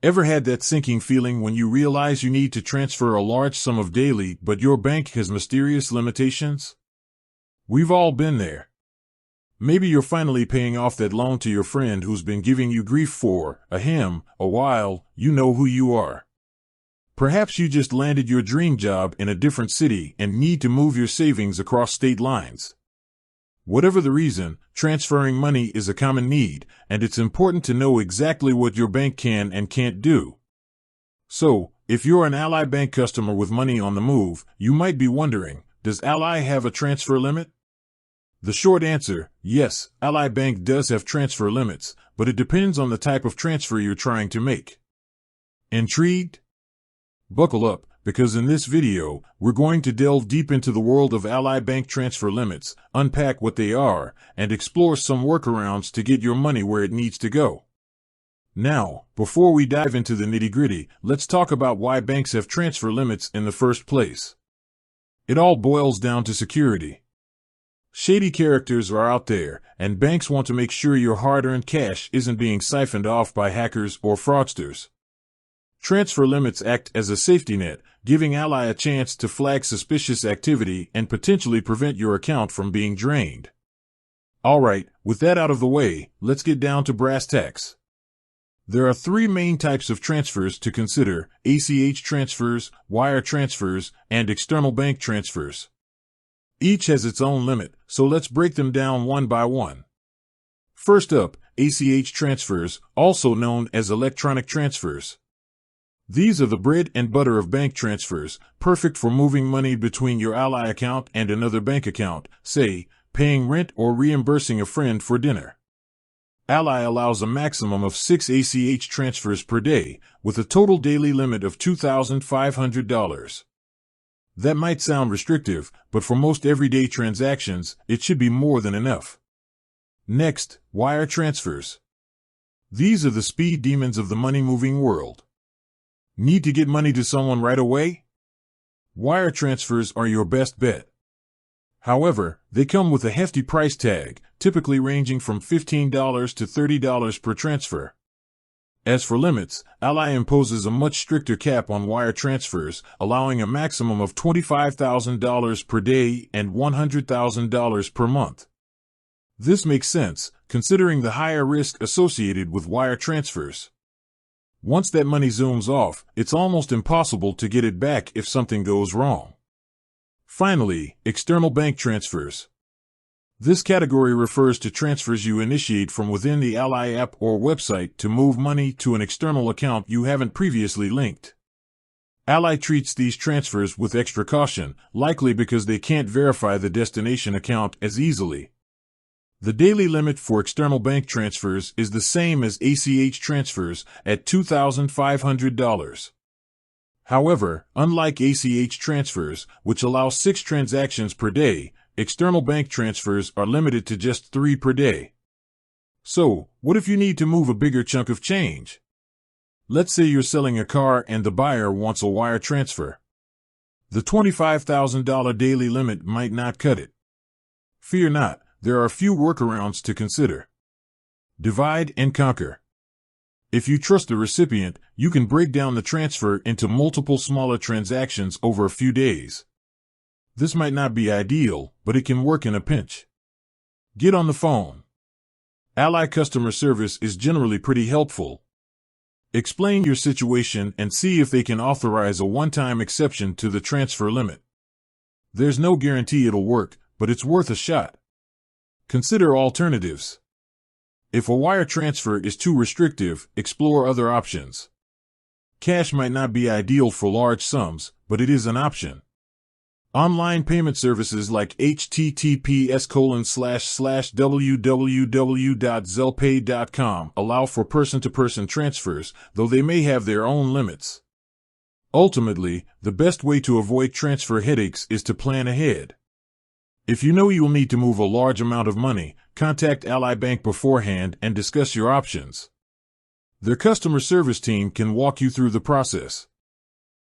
Ever had that sinking feeling when you realize you need to transfer a large sum of daily, but your bank has mysterious limitations? We've all been there. Maybe you're finally paying off that loan to your friend who's been giving you grief for a while. You know who you are. Perhaps you just landed your dream job in a different city and need to move your savings across state lines. Whatever the reason, transferring money is a common need, and it's important to know exactly what your bank can and can't do. So, if you're an Ally Bank customer with money on the move, you might be wondering, does Ally have a transfer limit? The short answer, yes, Ally Bank does have transfer limits, but it depends on the type of transfer you're trying to make. Intrigued? Buckle up, because in this video, we're going to delve deep into the world of Ally Bank transfer limits, unpack what they are, and explore some workarounds to get your money where it needs to go. Now, before we dive into the nitty-gritty, let's talk about why banks have transfer limits in the first place. It all boils down to security. Shady characters are out there, and banks want to make sure your hard-earned cash isn't being siphoned off by hackers or fraudsters. Transfer limits act as a safety net, giving Ally a chance to flag suspicious activity and potentially prevent your account from being drained. Alright, with that out of the way, let's get down to brass tacks. There are three main types of transfers to consider: ACH transfers, wire transfers, and external bank transfers. Each has its own limit, so let's break them down one by one. First up, ACH transfers, also known as electronic transfers. These are the bread and butter of bank transfers, perfect for moving money between your Ally account and another bank account, say, paying rent or reimbursing a friend for dinner. Ally allows a maximum of 6 ACH transfers per day, with a total daily limit of $2,500. That might sound restrictive, but for most everyday transactions, it should be more than enough. Next, wire transfers. These are the speed demons of the money-moving world. Need to get money to someone right away? Wire transfers are your best bet. However, they come with a hefty price tag, typically ranging from $15 to $30 per transfer. As for limits, Ally imposes a much stricter cap on wire transfers, allowing a maximum of $25,000 per day and $100,000 per month. This makes sense, considering the higher risk associated with wire transfers. Once that money zooms off, it's almost impossible to get it back if something goes wrong. Finally, external bank transfers. This category refers to transfers you initiate from within the Ally app or website to move money to an external account you haven't previously linked. Ally treats these transfers with extra caution, likely because they can't verify the destination account as easily. The daily limit for external bank transfers is the same as ACH transfers at $2,500. However, unlike ACH transfers, which allow 6 transactions per day, external bank transfers are limited to just 3 per day. So, what if you need to move a bigger chunk of change? Let's say you're selling a car and the buyer wants a wire transfer. The $25,000 daily limit might not cut it. Fear not, there are a few workarounds to consider. Divide and conquer. If you trust the recipient, you can break down the transfer into multiple smaller transactions over a few days. This might not be ideal, but it can work in a pinch. Get on the phone. Ally customer service is generally pretty helpful. Explain your situation and see if they can authorize a one-time exception to the transfer limit. There's no guarantee it'll work, but it's worth a shot. Consider alternatives. If a wire transfer is too restrictive, explore other options. Cash might not be ideal for large sums, but it is an option. Online payment services like https://www.zelpay.com allow for person-to-person transfers, though they may have their own limits. Ultimately, the best way to avoid transfer headaches is to plan ahead. If you know you'll need to move a large amount of money, contact Ally Bank beforehand and discuss your options. Their customer service team can walk you through the process.